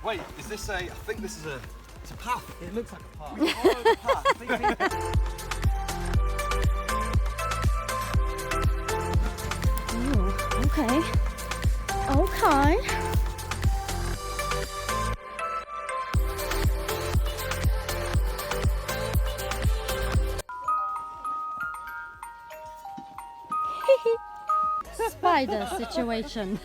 Wait, is this a? I think this is a. It's a path. It looks like a park. Follow the path. I think Ooh, okay. Okay. Spider situation.